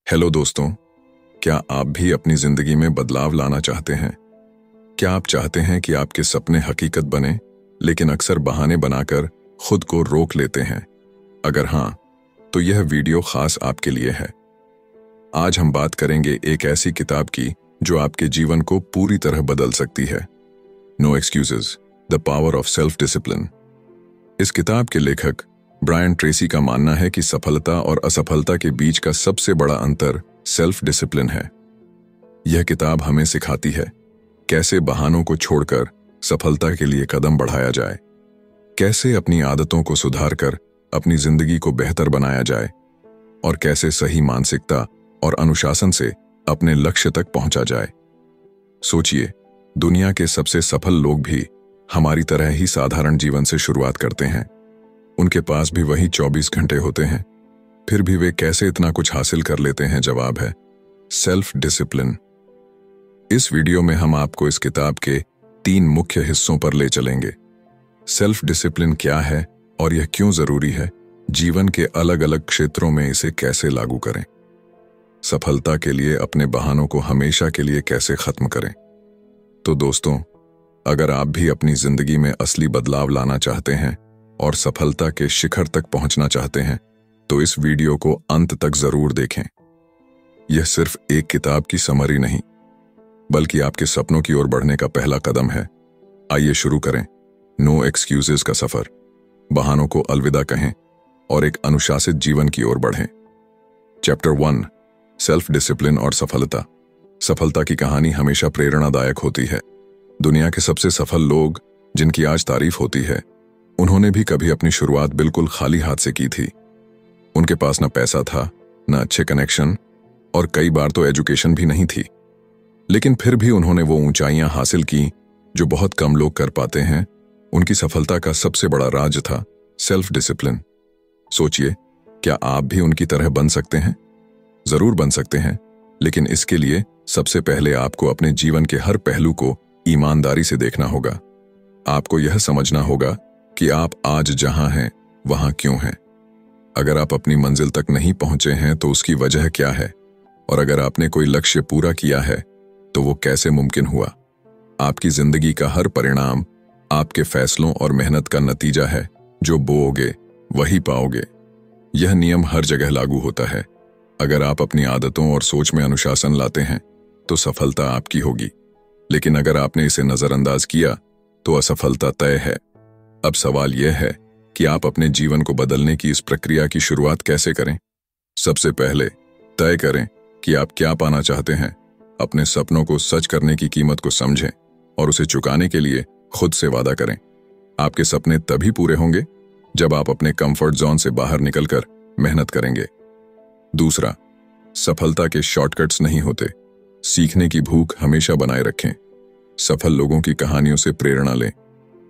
Hello दोस्तों, क्या आप भी अपनी जिंदगी में बदलाव लाना चाहते हैं? क्या आप चाहते हैं कि आपके सपने हकीकत बने, लेकिन अक्सर बहाने बनाकर खुद को रोक लेते हैं? अगर हाँ, तो यह वीडियो खास आपके लिए है। आज हम बात करेंगे एक ऐसी किताब की जो आपके जीवन को पूरी तरह बदल सकती है। No excuses, the power of self discipline. इस किताब के लेखक ब्रायन ट्रेसी का मानना है कि सफलता और असफलता के बीच का सबसे बड़ा अंतर सेल्फ डिसिप्लिन है। यह किताब हमें सिखाती है कैसे बहानों को छोड़कर सफलता के लिए कदम बढ़ाया जाए, कैसे अपनी आदतों को सुधारकर अपनी जिंदगी को बेहतर बनाया जाए और कैसे सही मानसिकता और अनुशासन से अपने लक्ष्य तक पहुंचा जाए। सोचिए, दुनिया के सबसे सफल लोग भी हमारी तरह ही साधारण जीवन से शुरुआत करते हैं। उनके पास भी वही 24 घंटे होते हैं, फिर भी वे कैसे इतना कुछ हासिल कर लेते हैं? जवाब है सेल्फ डिसिप्लिन। इस वीडियो में हम आपको इस किताब के 3 मुख्य हिस्सों पर ले चलेंगे। सेल्फ डिसिप्लिन क्या है और यह क्यों जरूरी है, जीवन के अलग अलग क्षेत्रों में इसे कैसे लागू करें, सफलता के लिए अपने बहानों को हमेशा के लिए कैसे खत्म करें। तो दोस्तों, अगर आप भी अपनी जिंदगी में असली बदलाव लाना चाहते हैं और सफलता के शिखर तक पहुंचना चाहते हैं, तो इस वीडियो को अंत तक जरूर देखें। यह सिर्फ एक किताब की समरी नहीं, बल्कि आपके सपनों की ओर बढ़ने का पहला कदम है। आइए शुरू करें नो एक्सक्यूजेस का सफर। बहानों को अलविदा कहें और एक अनुशासित जीवन की ओर बढ़ें। चैप्टर 1, सेल्फ डिसिप्लिन और सफलता। सफलता की कहानी हमेशा प्रेरणादायक होती है। दुनिया के सबसे सफल लोग जिनकी आज तारीफ होती है, उन्होंने भी कभी अपनी शुरुआत बिल्कुल खाली हाथ से की थी। उनके पास न पैसा था, न अच्छे कनेक्शन और कई बार तो एजुकेशन भी नहीं थी, लेकिन फिर भी उन्होंने वो ऊंचाइयां हासिल की जो बहुत कम लोग कर पाते हैं। उनकी सफलता का सबसे बड़ा राज था सेल्फ डिसिप्लिन। सोचिए, क्या आप भी उनकी तरह बन सकते हैं? जरूर बन सकते हैं, लेकिन इसके लिए सबसे पहले आपको अपने जीवन के हर पहलू को ईमानदारी से देखना होगा। आपको यह समझना होगा कि आप आज जहां हैं वहां क्यों हैं। अगर आप अपनी मंजिल तक नहीं पहुंचे हैं तो उसकी वजह क्या है, और अगर आपने कोई लक्ष्य पूरा किया है तो वो कैसे मुमकिन हुआ। आपकी जिंदगी का हर परिणाम आपके फैसलों और मेहनत का नतीजा है। जो बोओगे वही पाओगे। यह नियम हर जगह लागू होता है। अगर आप अपनी आदतों और सोच में अनुशासन लाते हैं तो सफलता आपकी होगी, लेकिन अगर आपने इसे नजरअंदाज किया तो असफलता तय है। अब सवाल यह है कि आप अपने जीवन को बदलने की इस प्रक्रिया की शुरुआत कैसे करें। सबसे पहले तय करें कि आप क्या पाना चाहते हैं। अपने सपनों को सच करने की कीमत को समझें और उसे चुकाने के लिए खुद से वादा करें। आपके सपने तभी पूरे होंगे जब आप अपने कंफर्ट जोन से बाहर निकलकर मेहनत करेंगे। दूसरा, सफलता के शॉर्टकट्स नहीं होते। सीखने की भूख हमेशा बनाए रखें। सफल लोगों की कहानियों से प्रेरणा लें,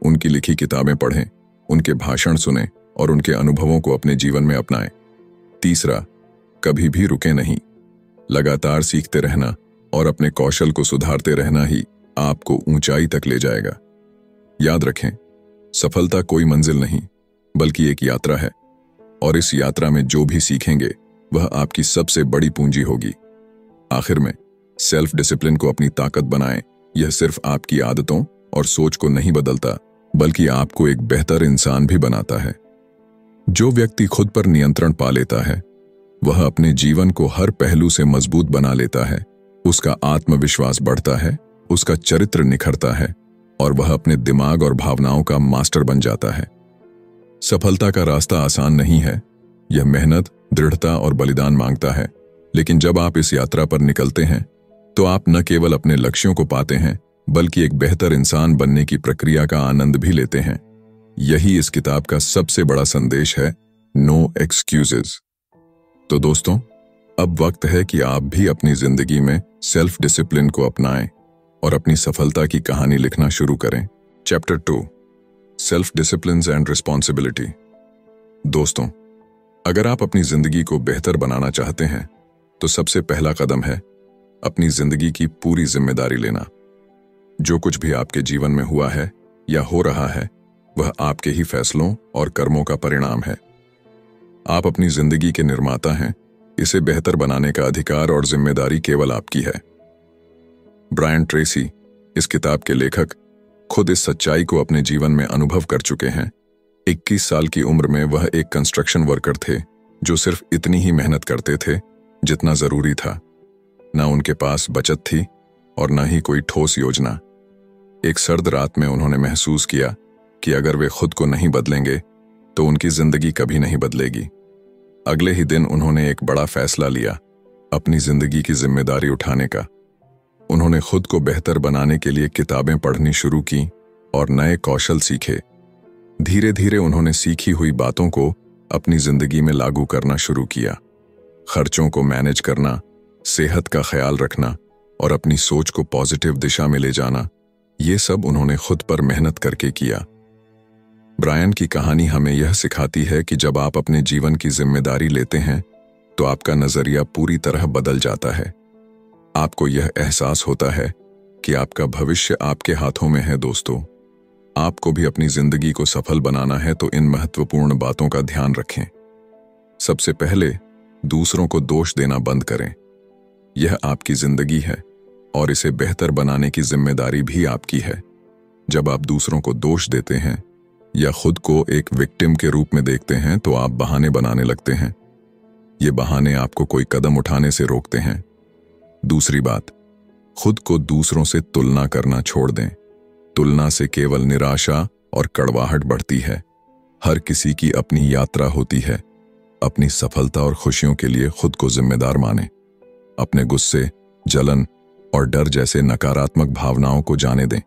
उनकी लिखी किताबें पढ़ें, उनके भाषण सुनें और उनके अनुभवों को अपने जीवन में अपनाएं। तीसरा, कभी भी रुके नहीं। लगातार सीखते रहना और अपने कौशल को सुधारते रहना ही आपको ऊंचाई तक ले जाएगा। याद रखें, सफलता कोई मंजिल नहीं, बल्कि एक यात्रा है, और इस यात्रा में जो भी सीखेंगे वह आपकी सबसे बड़ी पूंजी होगी। आखिर में, सेल्फ डिसिप्लिन को अपनी ताकत बनाएं। यह सिर्फ आपकी आदतों और सोच को नहीं बदलता, बल्कि आपको एक बेहतर इंसान भी बनाता है। जो व्यक्ति खुद पर नियंत्रण पा लेता है, वह अपने जीवन को हर पहलू से मजबूत बना लेता है। उसका आत्मविश्वास बढ़ता है, उसका चरित्र निखरता है और वह अपने दिमाग और भावनाओं का मास्टर बन जाता है। सफलता का रास्ता आसान नहीं है। यह मेहनत, दृढ़ता और बलिदान मांगता है, लेकिन जब आप इस यात्रा पर निकलते हैं तो आप न केवल अपने लक्ष्यों को पाते हैं, बल्कि एक बेहतर इंसान बनने की प्रक्रिया का आनंद भी लेते हैं। यही इस किताब का सबसे बड़ा संदेश है, नो एक्सक्यूजेस। तो दोस्तों, अब वक्त है कि आप भी अपनी जिंदगी में सेल्फ डिसिप्लिन को अपनाएं और अपनी सफलता की कहानी लिखना शुरू करें। Chapter 2, self discipline and responsibility. दोस्तों, अगर आप अपनी जिंदगी को बेहतर बनाना चाहते हैं तो सबसे पहला कदम है अपनी जिंदगी की पूरी जिम्मेदारी लेना। जो कुछ भी आपके जीवन में हुआ है या हो रहा है, वह आपके ही फैसलों और कर्मों का परिणाम है। आप अपनी जिंदगी के निर्माता हैं इसे बेहतर बनाने का अधिकार और जिम्मेदारी केवल आपकी है। ब्रायन ट्रेसी, इस किताब के लेखक, खुद इस सच्चाई को अपने जीवन में अनुभव कर चुके हैं। 21 साल की उम्र में वह एक कंस्ट्रक्शन वर्कर थे जो सिर्फ इतनी ही मेहनत करते थे जितना जरूरी था। न उनके पास बचत थी और न ही कोई ठोस योजना। एक सर्द रात में उन्होंने महसूस किया कि अगर वे खुद को नहीं बदलेंगे तो उनकी जिंदगी कभी नहीं बदलेगी। अगले ही दिन उन्होंने एक बड़ा फैसला लिया, अपनी जिंदगी की जिम्मेदारी उठाने का। उन्होंने खुद को बेहतर बनाने के लिए किताबें पढ़नी शुरू की और नए कौशल सीखे। धीरे धीरे उन्होंने सीखी हुई बातों को अपनी जिंदगी में लागू करना शुरू किया। खर्चों को मैनेज करना, सेहत का ख्याल रखना और अपनी सोच को पॉजिटिव दिशा में ले जाना, ये सब उन्होंने खुद पर मेहनत करके किया। ब्रायन की कहानी हमें यह सिखाती है कि जब आप अपने जीवन की जिम्मेदारी लेते हैं तो आपका नजरिया पूरी तरह बदल जाता है। आपको यह एहसास होता है कि आपका भविष्य आपके हाथों में है। दोस्तों, आपको भी अपनी जिंदगी को सफल बनाना है तो इन महत्वपूर्ण बातों का ध्यान रखें। सबसे पहले, दूसरों को दोष देना बंद करें। यह आपकी जिंदगी है और इसे बेहतर बनाने की जिम्मेदारी भी आपकी है। जब आप दूसरों को दोष देते हैं या खुद को एक विक्टिम के रूप में देखते हैं तो आप बहाने बनाने लगते हैं। ये बहाने आपको कोई कदम उठाने से रोकते हैं। दूसरी बात, खुद को दूसरों से तुलना करना छोड़ दें। तुलना से केवल निराशा और कड़वाहट बढ़ती है। हर किसी की अपनी यात्रा होती है। अपनी सफलता और खुशियों के लिए खुद को जिम्मेदार मानें। अपने गुस्से, जलन और डर जैसे नकारात्मक भावनाओं को जाने दें।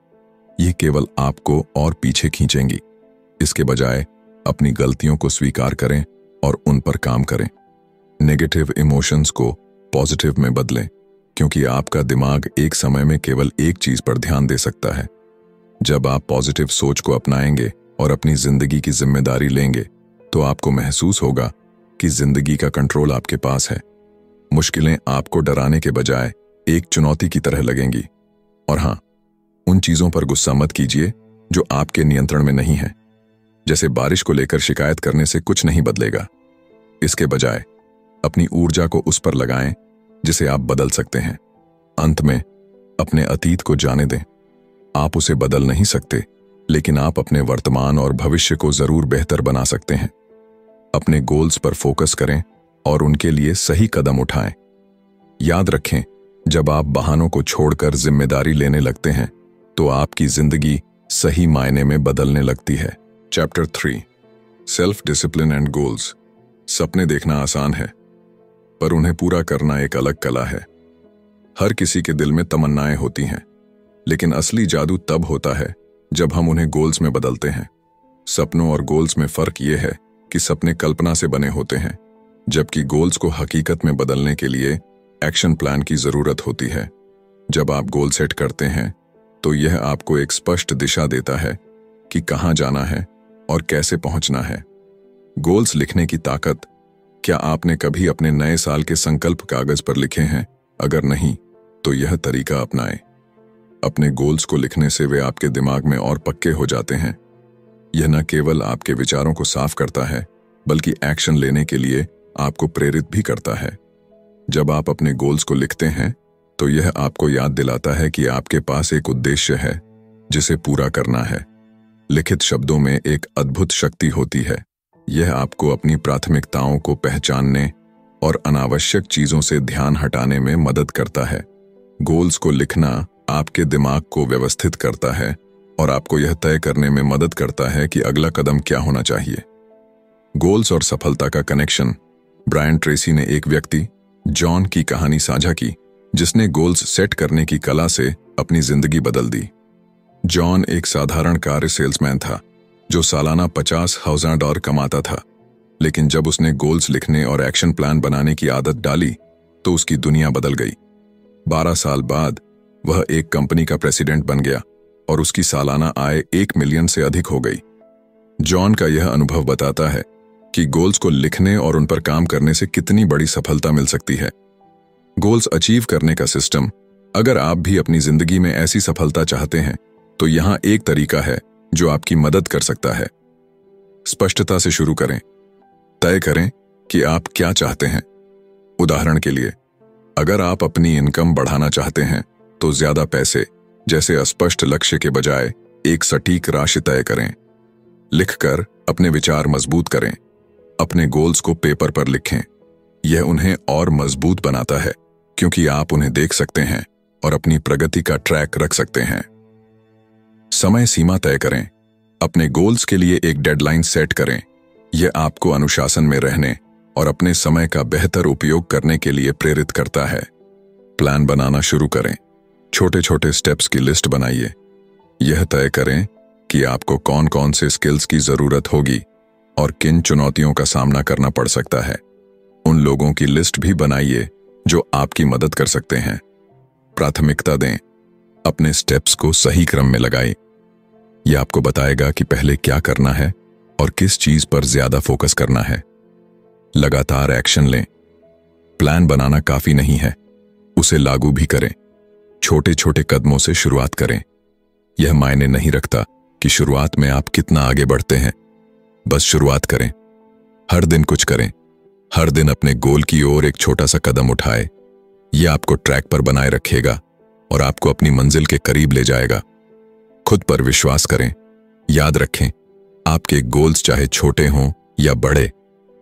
ये केवल आपको और पीछे खींचेंगी। इसके बजाय अपनी गलतियों को स्वीकार करें और उन पर काम करें। नेगेटिव इमोशंस को पॉजिटिव में बदलें, क्योंकि आपका दिमाग एक समय में केवल एक चीज पर ध्यान दे सकता है। जब आप पॉजिटिव सोच को अपनाएंगे और अपनी जिंदगी की जिम्मेदारी लेंगे तो आपको महसूस होगा कि जिंदगी का कंट्रोल आपके पास है। मुश्किलें आपको डराने के बजाय एक चुनौती की तरह लगेंगी। और हाँ, उन चीजों पर गुस्सा मत कीजिए जो आपके नियंत्रण में नहीं है। जैसे बारिश को लेकर शिकायत करने से कुछ नहीं बदलेगा। इसके बजाय अपनी ऊर्जा को उस पर लगाएं जिसे आप बदल सकते हैं। अंत में, अपने अतीत को जाने दें। आप उसे बदल नहीं सकते, लेकिन आप अपने वर्तमान और भविष्य को जरूर बेहतर बना सकते हैं। अपने गोल्स पर फोकस करें और उनके लिए सही कदम उठाएं। याद रखें, जब आप बहानों को छोड़कर जिम्मेदारी लेने लगते हैं तो आपकी जिंदगी सही मायने में बदलने लगती है। Chapter 3, self discipline and goals. सपने देखना आसान है, पर उन्हें पूरा करना एक अलग कला है। हर किसी के दिल में तमन्नाएं होती हैं, लेकिन असली जादू तब होता है जब हम उन्हें गोल्स में बदलते हैं। सपनों और गोल्स में फर्क यह है कि सपने कल्पना से बने होते हैं, जबकि गोल्स को हकीकत में बदलने के लिए एक्शन प्लान की जरूरत होती है। जब आप गोल सेट करते हैं तो यह आपको एक स्पष्ट दिशा देता है कि कहां जाना है और कैसे पहुंचना है। गोल्स लिखने की ताकत। क्या आपने कभी अपने नए साल के संकल्प कागज पर लिखे हैं? अगर नहीं, तो यह तरीका अपनाएं। अपने गोल्स को लिखने से वे आपके दिमाग में और पक्के हो जाते हैं। यह न केवल आपके विचारों को साफ करता है, बल्कि एक्शन लेने के लिए आपको प्रेरित भी करता है। जब आप अपने गोल्स को लिखते हैं तो यह आपको याद दिलाता है कि आपके पास एक उद्देश्य है जिसे पूरा करना है। लिखित शब्दों में एक अद्भुत शक्ति होती है। यह आपको अपनी प्राथमिकताओं को पहचानने और अनावश्यक चीजों से ध्यान हटाने में मदद करता है। गोल्स को लिखना आपके दिमाग को व्यवस्थित करता है और आपको यह तय करने में मदद करता है कि अगला कदम क्या होना चाहिए। गोल्स और सफलता का कनेक्शन। ब्रायन ट्रेसी ने एक व्यक्ति, जॉन की कहानी साझा की, जिसने गोल्स सेट करने की कला से अपनी जिंदगी बदल दी। जॉन एक साधारण कार सेल्समैन था जो सालाना $50,000 कमाता था, लेकिन जब उसने गोल्स लिखने और एक्शन प्लान बनाने की आदत डाली तो उसकी दुनिया बदल गई। 12 साल बाद वह एक कंपनी का प्रेसिडेंट बन गया और उसकी सालाना आय 1 मिलियन से अधिक हो गई। जॉन का यह अनुभव बताता है कि गोल्स को लिखने और उन पर काम करने से कितनी बड़ी सफलता मिल सकती है। गोल्स अचीव करने का सिस्टम। अगर आप भी अपनी जिंदगी में ऐसी सफलता चाहते हैं तो यहां एक तरीका है जो आपकी मदद कर सकता है। स्पष्टता से शुरू करें। तय करें कि आप क्या चाहते हैं। उदाहरण के लिए, अगर आप अपनी इनकम बढ़ाना चाहते हैं तो ज्यादा पैसे जैसे अस्पष्ट लक्ष्य के बजाय एक सटीक राशि तय करें। लिखकर अपने विचार मजबूत करें। अपने गोल्स को पेपर पर लिखें। यह उन्हें और मजबूत बनाता है क्योंकि आप उन्हें देख सकते हैं और अपनी प्रगति का ट्रैक रख सकते हैं। समय सीमा तय करें। अपने गोल्स के लिए एक डेडलाइन सेट करें। यह आपको अनुशासन में रहने और अपने समय का बेहतर उपयोग करने के लिए प्रेरित करता है। प्लान बनाना शुरू करें। छोटे छोटे स्टेप्स की लिस्ट बनाइए। यह तय करें कि आपको कौन कौन से स्किल्स की जरूरत होगी और किन चुनौतियों का सामना करना पड़ सकता है। उन लोगों की लिस्ट भी बनाइए जो आपकी मदद कर सकते हैं। प्राथमिकता दें। अपने स्टेप्स को सही क्रम में लगाएं। यह आपको बताएगा कि पहले क्या करना है और किस चीज पर ज्यादा फोकस करना है। लगातार एक्शन लें। प्लान बनाना काफी नहीं है, उसे लागू भी करें। छोटे छोटे कदमों से शुरुआत करें। यह मायने नहीं रखता कि शुरुआत में आप कितना आगे बढ़ते हैं, बस शुरुआत करें। हर दिन कुछ करें। हर दिन अपने गोल की ओर एक छोटा सा कदम उठाए। यह आपको ट्रैक पर बनाए रखेगा और आपको अपनी मंजिल के करीब ले जाएगा। खुद पर विश्वास करें। याद रखें, आपके गोल्स चाहे छोटे हों या बड़े,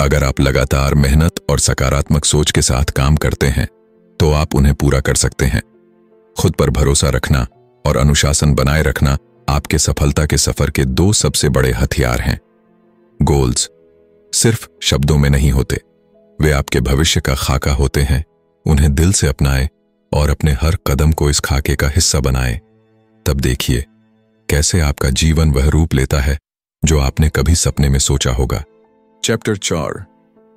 अगर आप लगातार मेहनत और सकारात्मक सोच के साथ काम करते हैं तो आप उन्हें पूरा कर सकते हैं। खुद पर भरोसा रखना और अनुशासन बनाए रखना आपके सफलता के सफर के दो सबसे बड़े हथियार हैं। गोल्स सिर्फ शब्दों में नहीं होते, वे आपके भविष्य का खाका होते हैं। उन्हें दिल से अपनाएं और अपने हर कदम को इस खाके का हिस्सा बनाएं। तब देखिए कैसे आपका जीवन वह रूप लेता है जो आपने कभी सपने में सोचा होगा। Chapter 4,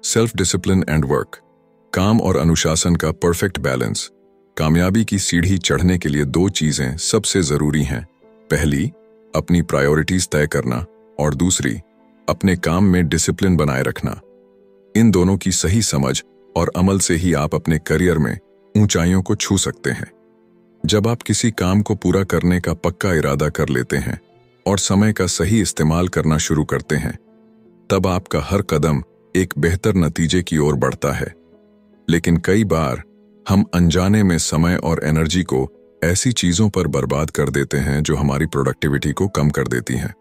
self discipline and work. काम और अनुशासन का परफेक्ट बैलेंस। कामयाबी की सीढ़ी चढ़ने के लिए दो चीजें सबसे जरूरी हैं। पहली, अपनी प्रायोरिटीज तय करना और दूसरी, अपने काम में डिसिप्लिन बनाए रखना। इन दोनों की सही समझ और अमल से ही आप अपने करियर में ऊंचाइयों को छू सकते हैं। जब आप किसी काम को पूरा करने का पक्का इरादा कर लेते हैं और समय का सही इस्तेमाल करना शुरू करते हैं, तब आपका हर कदम एक बेहतर नतीजे की ओर बढ़ता है। लेकिन कई बार हम अनजाने में समय और एनर्जी को ऐसी चीजों पर बर्बाद कर देते हैं जो हमारी प्रोडक्टिविटी को कम कर देती हैं।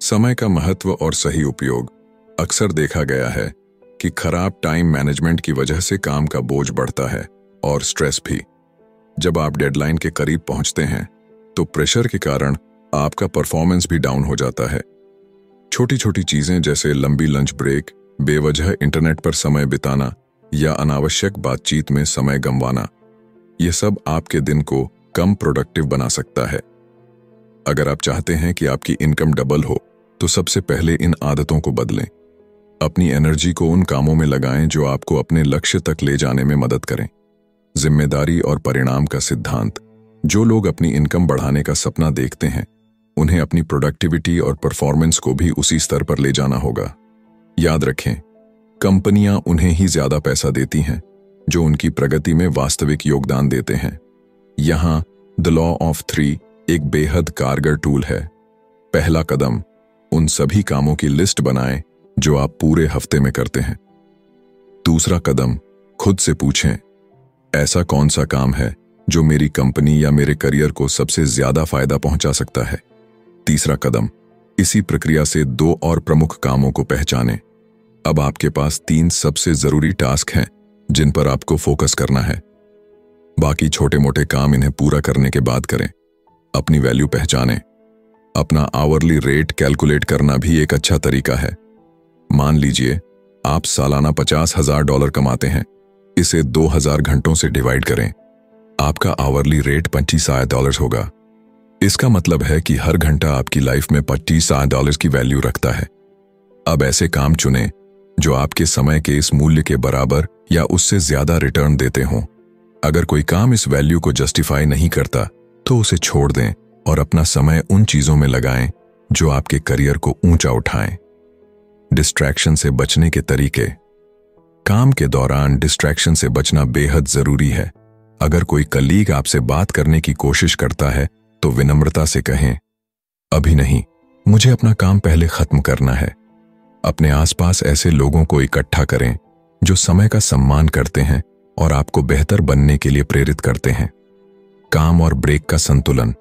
समय का महत्व और सही उपयोग। अक्सर देखा गया है कि खराब टाइम मैनेजमेंट की वजह से काम का बोझ बढ़ता है और स्ट्रेस भी। जब आप डेडलाइन के करीब पहुंचते हैं तो प्रेशर के कारण आपका परफॉर्मेंस भी डाउन हो जाता है। छोटी छोटी चीजें जैसे लंबी लंच ब्रेक, बेवजह इंटरनेट पर समय बिताना या अनावश्यक बातचीत में समय गंवाना, यह सब आपके दिन को कम प्रोडक्टिव बना सकता है। अगर आप चाहते हैं कि आपकी इनकम डबल हो तो सबसे पहले इन आदतों को बदलें। अपनी एनर्जी को उन कामों में लगाएं जो आपको अपने लक्ष्य तक ले जाने में मदद करें। जिम्मेदारी और परिणाम का सिद्धांत। जो लोग अपनी इनकम बढ़ाने का सपना देखते हैं, उन्हें अपनी प्रोडक्टिविटी और परफॉर्मेंस को भी उसी स्तर पर ले जाना होगा। याद रखें, कंपनियां उन्हें ही ज्यादा पैसा देती हैं जो उनकी प्रगति में वास्तविक योगदान देते हैं। यहां द लॉ ऑफ 3 एक बेहद कारगर टूल है। पहला कदम, उन सभी कामों की लिस्ट बनाएं जो आप पूरे हफ्ते में करते हैं। दूसरा कदम, खुद से पूछें, ऐसा कौन सा काम है जो मेरी कंपनी या मेरे करियर को सबसे ज्यादा फायदा पहुंचा सकता है। तीसरा कदम, इसी प्रक्रिया से 2 और प्रमुख कामों को पहचानें। अब आपके पास 3 सबसे जरूरी टास्क हैं जिन पर आपको फोकस करना है। बाकी छोटे मोटे काम इन्हें पूरा करने के बाद करें। अपनी वैल्यू पहचानें। अपना आवरली रेट कैलकुलेट करना भी एक अच्छा तरीका है। मान लीजिए आप सालाना $50,000 कमाते हैं। इसे 2000 घंटों से डिवाइड करें। आपका आवरली रेट $25,000 होगा। इसका मतलब है कि हर घंटा आपकी लाइफ में $25,000 की वैल्यू रखता है। अब ऐसे काम चुनें जो आपके समय के इस मूल्य के बराबर या उससे ज्यादा रिटर्न देते हों। अगर कोई काम इस वैल्यू को जस्टिफाई नहीं करता तो उसे छोड़ दें और अपना समय उन चीजों में लगाएं जो आपके करियर को ऊंचा उठाएं। डिस्ट्रैक्शन से बचने के तरीके। काम के दौरान डिस्ट्रैक्शन से बचना बेहद जरूरी है। अगर कोई कलीग आपसे बात करने की कोशिश करता है तो विनम्रता से कहें, अभी नहीं, मुझे अपना काम पहले खत्म करना है। अपने आसपास ऐसे लोगों को इकट्ठा करें जो समय का सम्मान करते हैं और आपको बेहतर बनने के लिए प्रेरित करते हैं। काम और ब्रेक का संतुलन।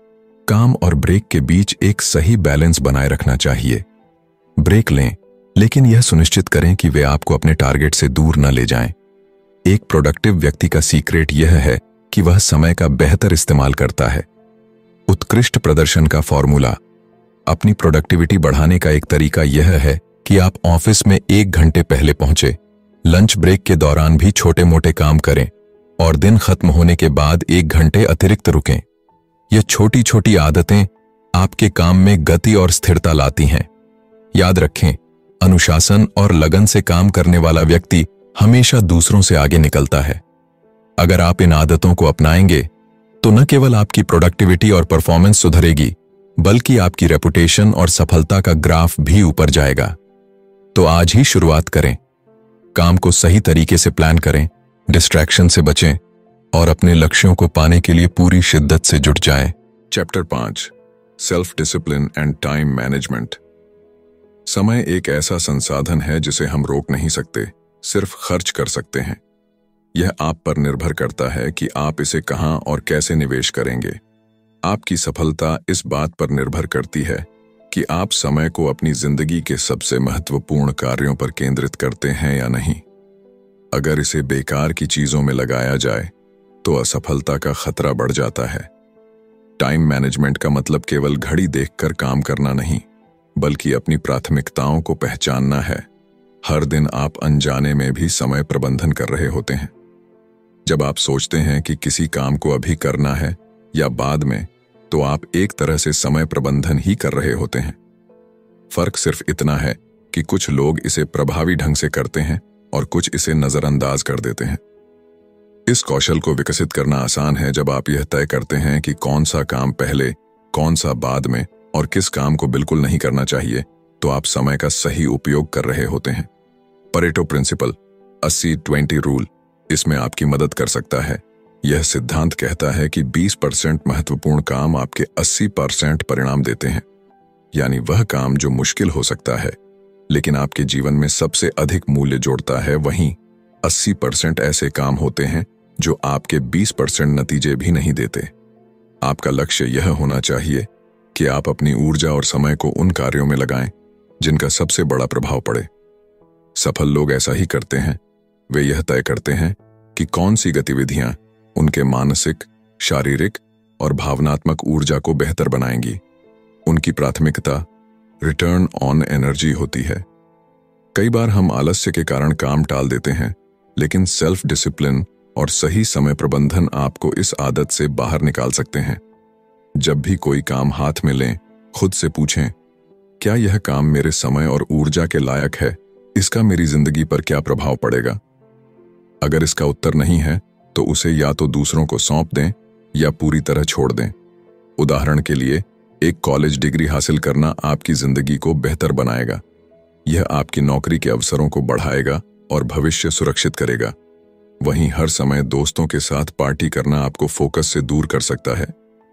काम और ब्रेक के बीच एक सही बैलेंस बनाए रखना चाहिए। ब्रेक लें, लेकिन यह सुनिश्चित करें कि वे आपको अपने टारगेट से दूर न ले जाएं। एक प्रोडक्टिव व्यक्ति का सीक्रेट यह है कि वह समय का बेहतर इस्तेमाल करता है। उत्कृष्ट प्रदर्शन का फॉर्मूला। अपनी प्रोडक्टिविटी बढ़ाने का एक तरीका यह है कि आप ऑफिस में 1 घंटे पहले पहुंचे, लंच ब्रेक के दौरान भी छोटे मोटे काम करें और दिन खत्म होने के बाद 1 घंटे अतिरिक्त रुकें। ये छोटी छोटी आदतें आपके काम में गति और स्थिरता लाती हैं। याद रखें, अनुशासन और लगन से काम करने वाला व्यक्ति हमेशा दूसरों से आगे निकलता है। अगर आप इन आदतों को अपनाएंगे तो न केवल आपकी प्रोडक्टिविटी और परफॉर्मेंस सुधरेगी, बल्कि आपकी रेपुटेशन और सफलता का ग्राफ भी ऊपर जाएगा। तो आज ही शुरुआत करें। काम को सही तरीके से प्लान करें, डिस्ट्रैक्शन से बचें और अपने लक्ष्यों को पाने के लिए पूरी शिद्दत से जुट जाएं। Chapter 5, self discipline and time management. समय एक ऐसा संसाधन है जिसे हम रोक नहीं सकते, सिर्फ खर्च कर सकते हैं। यह आप पर निर्भर करता है कि आप इसे कहां और कैसे निवेश करेंगे। आपकी सफलता इस बात पर निर्भर करती है कि आप समय को अपनी जिंदगी के सबसे महत्वपूर्ण कार्यों पर केंद्रित करते हैं या नहीं। अगर इसे बेकार की चीजों में लगाया जाए तो असफलता का खतरा बढ़ जाता है। टाइम मैनेजमेंट का मतलब केवल घड़ी देखकर काम करना नहीं, बल्कि अपनी प्राथमिकताओं को पहचानना है। हर दिन आप अनजाने में भी समय प्रबंधन कर रहे होते हैं। जब आप सोचते हैं कि किसी काम को अभी करना है या बाद में, तो आप एक तरह से समय प्रबंधन ही कर रहे होते हैं। फर्क सिर्फ इतना है कि कुछ लोग इसे प्रभावी ढंग से करते हैं और कुछ इसे नजरअंदाज कर देते हैं। इस कौशल को विकसित करना आसान है जब आप यह तय करते हैं कि कौन सा काम पहले, कौन सा बाद में और किस काम को बिल्कुल नहीं करना चाहिए, तो आप समय का सही उपयोग कर रहे होते हैं। परेटो प्रिंसिपल 80-20 रूल इसमें आपकी मदद कर सकता है। यह सिद्धांत कहता है कि 20% महत्वपूर्ण काम आपके 80% परिणाम देते हैं। यानी वह काम जो मुश्किल हो सकता है लेकिन आपके जीवन में सबसे अधिक मूल्य जोड़ता है, वहीं 80% ऐसे काम होते हैं जो आपके 20% नतीजे भी नहीं देते। आपका लक्ष्य यह होना चाहिए कि आप अपनी ऊर्जा और समय को उन कार्यों में लगाएं जिनका सबसे बड़ा प्रभाव पड़े। सफल लोग ऐसा ही करते हैं। वे यह तय करते हैं कि कौन सी गतिविधियां उनके मानसिक, शारीरिक और भावनात्मक ऊर्जा को बेहतर बनाएंगी। उनकी प्राथमिकता रिटर्न ऑन एनर्जी होती है। कई बार हम आलस्य के कारण काम टाल देते हैं, लेकिन सेल्फ डिसिप्लिन और सही समय प्रबंधन आपको इस आदत से बाहर निकाल सकते हैं। जब भी कोई काम हाथ में लें, खुद से पूछें, क्या यह काम मेरे समय और ऊर्जा के लायक है? इसका मेरी जिंदगी पर क्या प्रभाव पड़ेगा? अगर इसका उत्तर नहीं है तो उसे या तो दूसरों को सौंप दें या पूरी तरह छोड़ दें। उदाहरण के लिए, एक कॉलेज डिग्री हासिल करना आपकी जिंदगी को बेहतर बनाएगा। यह आपकी नौकरी के अवसरों को बढ़ाएगा और भविष्य सुरक्षित करेगा। वहीं हर समय दोस्तों के साथ पार्टी करना आपको फोकस से दूर कर सकता है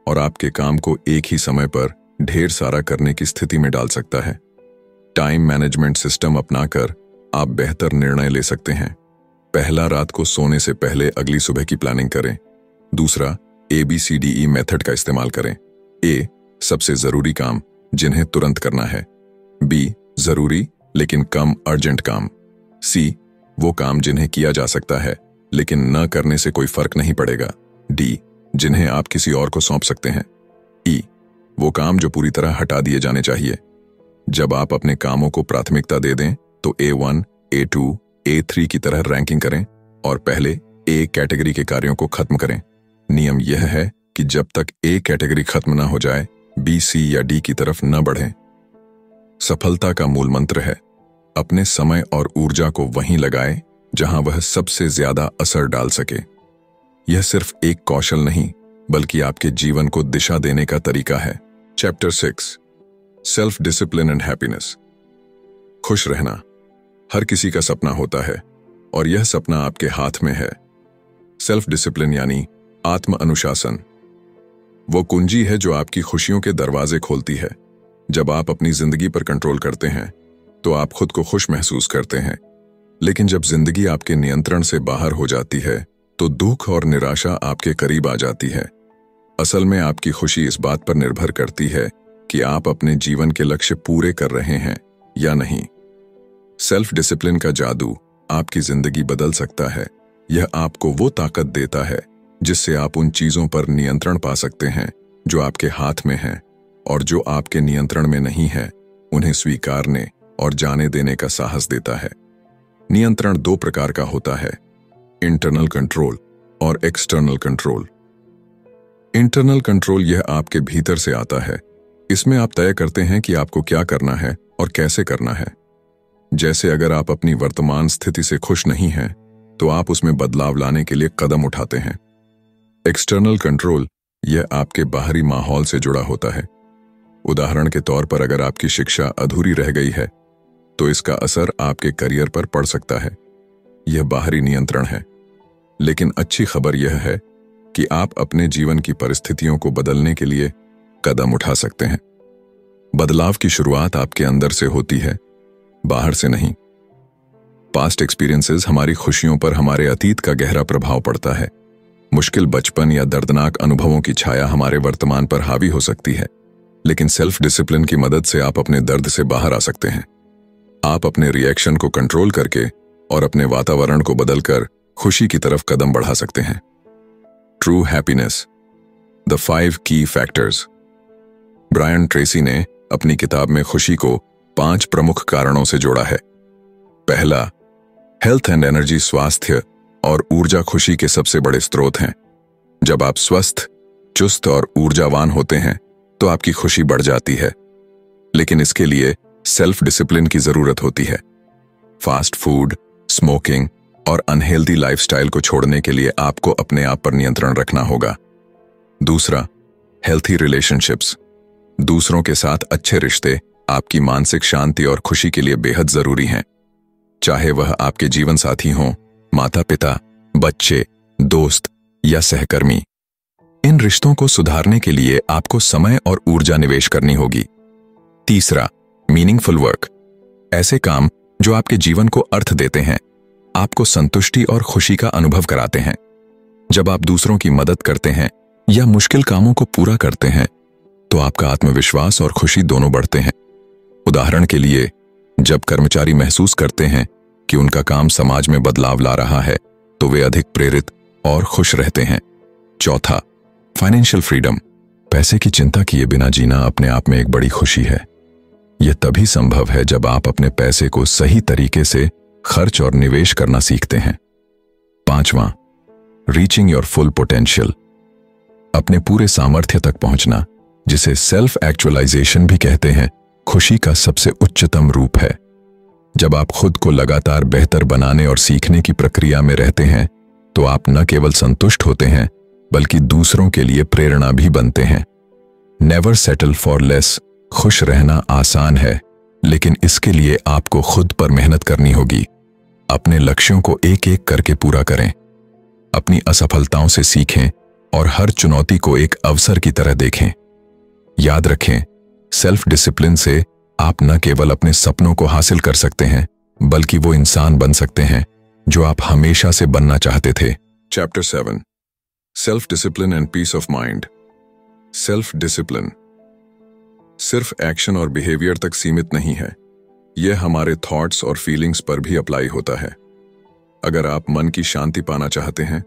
और आपके काम को एक ही समय पर ढेर सारा करने की स्थिति में डाल सकता है। टाइम मैनेजमेंट सिस्टम अपनाकर आप बेहतर निर्णय ले सकते हैं। पहला, रात को सोने से पहले अगली सुबह की प्लानिंग करें। दूसरा, ABCDE मेथड का इस्तेमाल करें। A, सबसे जरूरी काम जिन्हें तुरंत करना है। B, जरूरी लेकिन कम अर्जेंट काम। C, वो काम जिन्हें किया जा सकता है लेकिन न करने से कोई फर्क नहीं पड़ेगा। D, जिन्हें आप किसी और को सौंप सकते हैं। E, वो काम जो पूरी तरह हटा दिए जाने चाहिए। जब आप अपने कामों को प्राथमिकता दे दें तो A1, A2, A3 की तरह रैंकिंग करें और पहले A कैटेगरी के कार्यों को खत्म करें। नियम यह है कि जब तक A कैटेगरी खत्म न हो जाए, B, C या D की तरफ न बढ़ें। सफलता का मूल मंत्र है, अपने समय और ऊर्जा को वहीं लगाएं जहां वह सबसे ज्यादा असर डाल सके। यह सिर्फ एक कौशल नहीं, बल्कि आपके जीवन को दिशा देने का तरीका है। Chapter 6, self discipline and happiness. खुश रहना हर किसी का सपना होता है और यह सपना आपके हाथ में है। सेल्फ डिसिप्लिन यानी आत्म अनुशासन वो कुंजी है जो आपकी खुशियों के दरवाजे खोलती है। जब आप अपनी जिंदगी पर कंट्रोल करते हैं तो आप खुद को खुश महसूस करते हैं। लेकिन जब जिंदगी आपके नियंत्रण से बाहर हो जाती है तो दुख और निराशा आपके करीब आ जाती है। असल में आपकी खुशी इस बात पर निर्भर करती है कि आप अपने जीवन के लक्ष्य पूरे कर रहे हैं या नहीं। सेल्फ डिसिप्लिन का जादू आपकी जिंदगी बदल सकता है। यह आपको वो ताकत देता है जिससे आप उन चीजों पर नियंत्रण पा सकते हैं जो आपके हाथ में हैं, और जो आपके नियंत्रण में नहीं है उन्हें स्वीकारने और जाने देने का साहस देता है। नियंत्रण दो प्रकार का होता है, इंटरनल कंट्रोल और एक्सटर्नल कंट्रोल। इंटरनल कंट्रोल यह आपके भीतर से आता है। इसमें आप तय करते हैं कि आपको क्या करना है और कैसे करना है। जैसे अगर आप अपनी वर्तमान स्थिति से खुश नहीं हैं तो आप उसमें बदलाव लाने के लिए कदम उठाते हैं। एक्सटर्नल कंट्रोल यह आपके बाहरी माहौल से जुड़ा होता है। उदाहरण के तौर पर अगर आपकी शिक्षा अधूरी रह गई है तो इसका असर आपके करियर पर पड़ सकता है। यह बाहरी नियंत्रण है। लेकिन अच्छी खबर यह है कि आप अपने जीवन की परिस्थितियों को बदलने के लिए कदम उठा सकते हैं। बदलाव की शुरुआत आपके अंदर से होती है, बाहर से नहीं। पास्ट एक्सपीरियंसेस हमारी खुशियों पर हमारे अतीत का गहरा प्रभाव पड़ता है। मुश्किल बचपन या दर्दनाक अनुभवों की छाया हमारे वर्तमान पर हावी हो सकती है, लेकिन सेल्फ डिसिप्लिन की मदद से आप अपने दर्द से बाहर आ सकते हैं। आप अपने रिएक्शन को कंट्रोल करके और अपने वातावरण को बदलकर खुशी की तरफ कदम बढ़ा सकते हैं। ट्रू हैप्पीनेस, द 5 की फैक्टर्स। ब्रायन ट्रेसी ने अपनी किताब में खुशी को 5 प्रमुख कारणों से जोड़ा है। पहला, हेल्थ एंड एनर्जी। स्वास्थ्य और ऊर्जा खुशी के सबसे बड़े स्रोत हैं। जब आप स्वस्थ, चुस्त और ऊर्जावान होते हैं तो आपकी खुशी बढ़ जाती है, लेकिन इसके लिए सेल्फ डिसिप्लिन की जरूरत होती है। फास्ट फूड, स्मोकिंग और अनहेल्दी लाइफस्टाइल को छोड़ने के लिए आपको अपने आप पर नियंत्रण रखना होगा। दूसरा, हेल्थी रिलेशनशिप्स। दूसरों के साथ अच्छे रिश्ते आपकी मानसिक शांति और खुशी के लिए बेहद जरूरी हैं। चाहे वह आपके जीवन साथी हों, माता पिता, बच्चे, दोस्त या सहकर्मी। इन रिश्तों को सुधारने के लिए आपको समय और ऊर्जा निवेश करनी होगी। तीसरा, मीनिंगफुल वर्क। ऐसे काम जो आपके जीवन को अर्थ देते हैं, आपको संतुष्टि और खुशी का अनुभव कराते हैं। जब आप दूसरों की मदद करते हैं या मुश्किल कामों को पूरा करते हैं तो आपका आत्मविश्वास और खुशी दोनों बढ़ते हैं। उदाहरण के लिए, जब कर्मचारी महसूस करते हैं कि उनका काम समाज में बदलाव ला रहा है तो वे अधिक प्रेरित और खुश रहते हैं। चौथा, फाइनेंशियल फ्रीडम। पैसे की चिंता किए बिना जीना अपने आप में एक बड़ी खुशी है। यह तभी संभव है जब आप अपने पैसे को सही तरीके से खर्च और निवेश करना सीखते हैं। पांचवां, रीचिंग योर फुल पोटेंशियल। अपने पूरे सामर्थ्य तक पहुंचना, जिसे सेल्फ एक्चुअलाइजेशन भी कहते हैं, खुशी का सबसे उच्चतम रूप है। जब आप खुद को लगातार बेहतर बनाने और सीखने की प्रक्रिया में रहते हैं तो आप न केवल संतुष्ट होते हैं बल्कि दूसरों के लिए प्रेरणा भी बनते हैं। Never settle for less. खुश रहना आसान है, लेकिन इसके लिए आपको खुद पर मेहनत करनी होगी। अपने लक्ष्यों को एक एक करके पूरा करें। अपनी असफलताओं से सीखें और हर चुनौती को एक अवसर की तरह देखें। याद रखें, सेल्फ डिसिप्लिन से आप न केवल अपने सपनों को हासिल कर सकते हैं बल्कि वो इंसान बन सकते हैं जो आप हमेशा से बनना चाहते थे। Chapter 7, self discipline and peace of mind. Self discipline सिर्फ एक्शन और बिहेवियर तक सीमित नहीं है, यह हमारे थॉट्स और फीलिंग्स पर भी अप्लाई होता है। अगर आप मन की शांति पाना चाहते हैं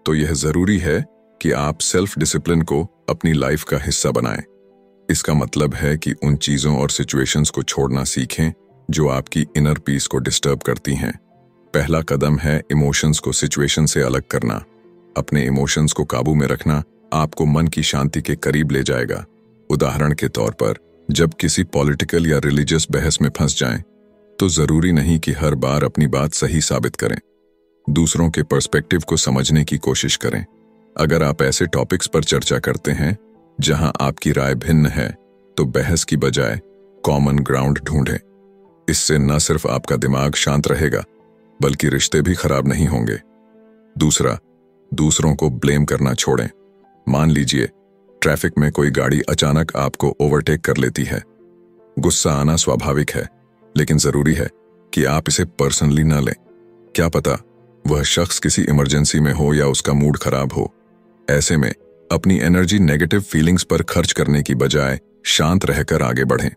तो यह जरूरी है कि आप सेल्फ डिसिप्लिन को अपनी लाइफ का हिस्सा बनाएं। इसका मतलब है कि उन चीजों और सिचुएशंस को छोड़ना सीखें जो आपकी इनर पीस को डिस्टर्ब करती हैं। पहला कदम है इमोशंस को सिचुएशन से अलग करना। अपने इमोशंस को काबू में रखना आपको मन की शांति के करीब ले जाएगा। उदाहरण के तौर पर, जब किसी पॉलिटिकल या रिलीजियस बहस में फंस जाएं, तो जरूरी नहीं कि हर बार अपनी बात सही साबित करें। दूसरों के पर्सपेक्टिव को समझने की कोशिश करें। अगर आप ऐसे टॉपिक्स पर चर्चा करते हैं जहां आपकी राय भिन्न है तो बहस की बजाय कॉमन ग्राउंड ढूंढें। इससे न सिर्फ आपका दिमाग शांत रहेगा बल्कि रिश्ते भी खराब नहीं होंगे। दूसरा, दूसरों को ब्लेम करना छोड़ें। मान लीजिए ट्रैफिक में कोई गाड़ी अचानक आपको ओवरटेक कर लेती है। गुस्सा आना स्वाभाविक है, लेकिन जरूरी है कि आप इसे पर्सनली न लें। क्या पता वह शख्स किसी इमरजेंसी में हो या उसका मूड खराब हो। ऐसे में अपनी एनर्जी नेगेटिव फीलिंग्स पर खर्च करने की बजाय शांत रहकर आगे बढ़ें।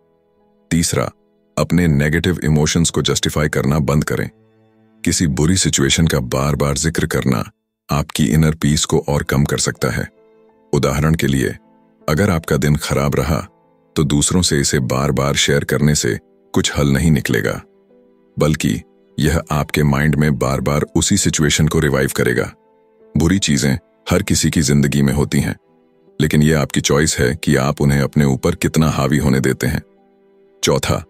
तीसरा, अपने नेगेटिव इमोशंस को जस्टिफाई करना बंद करें। किसी बुरी सिचुएशन का बार बार जिक्र करना आपकी इनर पीस को और कम कर सकता है। उदाहरण के लिए, अगर आपका दिन खराब रहा तो दूसरों से इसे बार बार शेयर करने से कुछ हल नहीं निकलेगा, बल्कि यह आपके माइंड में बार बार उसी सिचुएशन को रिवाइव करेगा। बुरी चीजें हर किसी की जिंदगी में होती हैं, लेकिन यह आपकी चॉइस है कि आप उन्हें अपने ऊपर कितना हावी होने देते हैं। चौथा,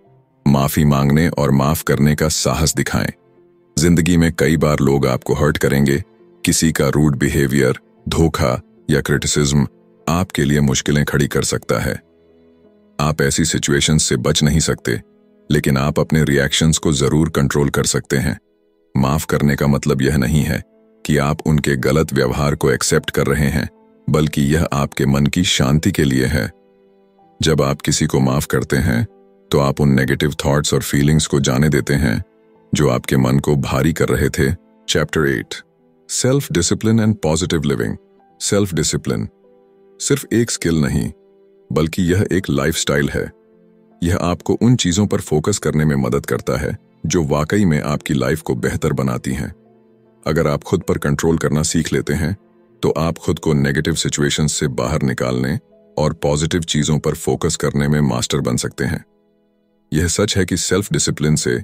माफी मांगने और माफ करने का साहस दिखाएं। जिंदगी में कई बार लोग आपको हर्ट करेंगे। किसी का रूड बिहेवियर, धोखा या क्रिटिसिज्म आपके लिए मुश्किलें खड़ी कर सकता है। आप ऐसी सिचुएशंस से बच नहीं सकते, लेकिन आप अपने रिएक्शंस को जरूर कंट्रोल कर सकते हैं। माफ करने का मतलब यह नहीं है कि आप उनके गलत व्यवहार को एक्सेप्ट कर रहे हैं, बल्कि यह आपके मन की शांति के लिए है। जब आप किसी को माफ करते हैं तो आप उन नेगेटिव थॉट्स और फीलिंग्स को जाने देते हैं जो आपके मन को भारी कर रहे थे। Chapter 8, self discipline and positive living. Self discipline सिर्फ एक स्किल नहीं, बल्कि यह एक लाइफस्टाइल है। यह आपको उन चीजों पर फोकस करने में मदद करता है जो वाकई में आपकी लाइफ को बेहतर बनाती हैं। अगर आप खुद पर कंट्रोल करना सीख लेते हैं तो आप खुद को नेगेटिव सिचुएशंस से बाहर निकालने और पॉजिटिव चीजों पर फोकस करने में मास्टर बन सकते हैं। यह सच है कि सेल्फ डिसिप्लिन से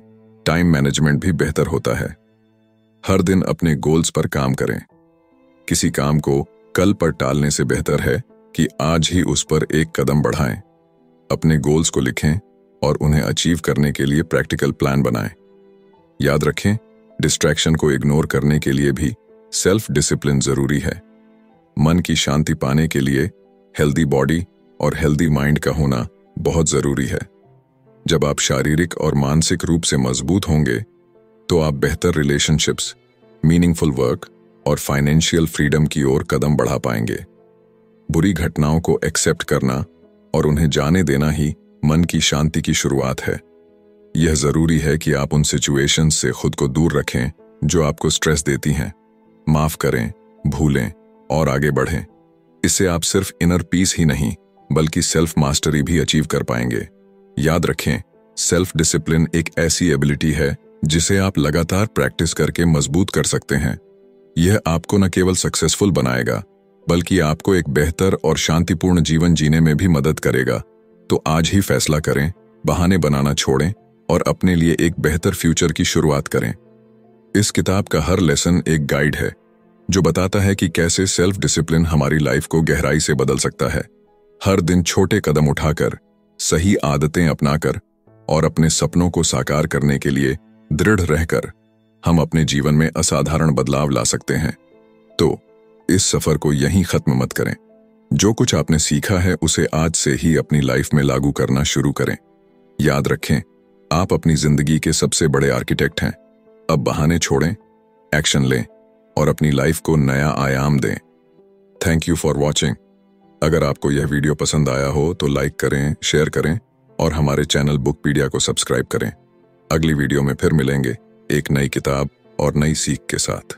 टाइम मैनेजमेंट भी बेहतर होता है। हर दिन अपने गोल्स पर काम करें। किसी काम को कल पर टालने से बेहतर है कि आज ही उस पर एक कदम बढ़ाएं। अपने गोल्स को लिखें और उन्हें अचीव करने के लिए प्रैक्टिकल प्लान बनाएं। याद रखें, डिस्ट्रैक्शन को इग्नोर करने के लिए भी सेल्फ डिसिप्लिन जरूरी है। मन की शांति पाने के लिए हेल्दी बॉडी और हेल्दी माइंड का होना बहुत जरूरी है। जब आप शारीरिक और मानसिक रूप से मजबूत होंगे तो आप बेहतर रिलेशनशिप्स, मीनिंगफुल वर्क और फाइनेंशियल फ्रीडम की ओर कदम बढ़ा पाएंगे। बुरी घटनाओं को एक्सेप्ट करना और उन्हें जाने देना ही मन की शांति की शुरुआत है। यह जरूरी है कि आप उन सिचुएशंस से खुद को दूर रखें जो आपको स्ट्रेस देती हैं। माफ करें, भूलें और आगे बढ़ें। इससे आप सिर्फ इनर पीस ही नहीं, बल्कि सेल्फ मास्टरी भी अचीव कर पाएंगे। याद रखें, सेल्फ डिसिप्लिन एक ऐसी एबिलिटी है जिसे आप लगातार प्रैक्टिस करके मजबूत कर सकते हैं। यह आपको न केवल सक्सेसफुल बनाएगा, बल्कि आपको एक बेहतर और शांतिपूर्ण जीवन जीने में भी मदद करेगा। तो आज ही फैसला करें, बहाने बनाना छोड़ें और अपने लिए एक बेहतर फ्यूचर की शुरुआत करें। इस किताब का हर लेसन एक गाइड है जो बताता है कि कैसे सेल्फ डिसिप्लिन हमारी लाइफ को गहराई से बदल सकता है। हर दिन छोटे कदम उठाकर, सही आदतें अपनाकर और अपने सपनों को साकार करने के लिए दृढ़ रहकर हम अपने जीवन में असाधारण बदलाव ला सकते हैं। तो इस सफर को यहीं खत्म मत करें। जो कुछ आपने सीखा है उसे आज से ही अपनी लाइफ में लागू करना शुरू करें। याद रखें, आप अपनी जिंदगी के सबसे बड़े आर्किटेक्ट हैं। अब बहाने छोड़ें, एक्शन लें और अपनी लाइफ को नया आयाम दें। Thank you for watching. अगर आपको यह वीडियो पसंद आया हो तो लाइक करें, शेयर करें और हमारे चैनल बुकपीडिया को सब्सक्राइब करें। अगली वीडियो में फिर मिलेंगे एक नई किताब और नई सीख के साथ।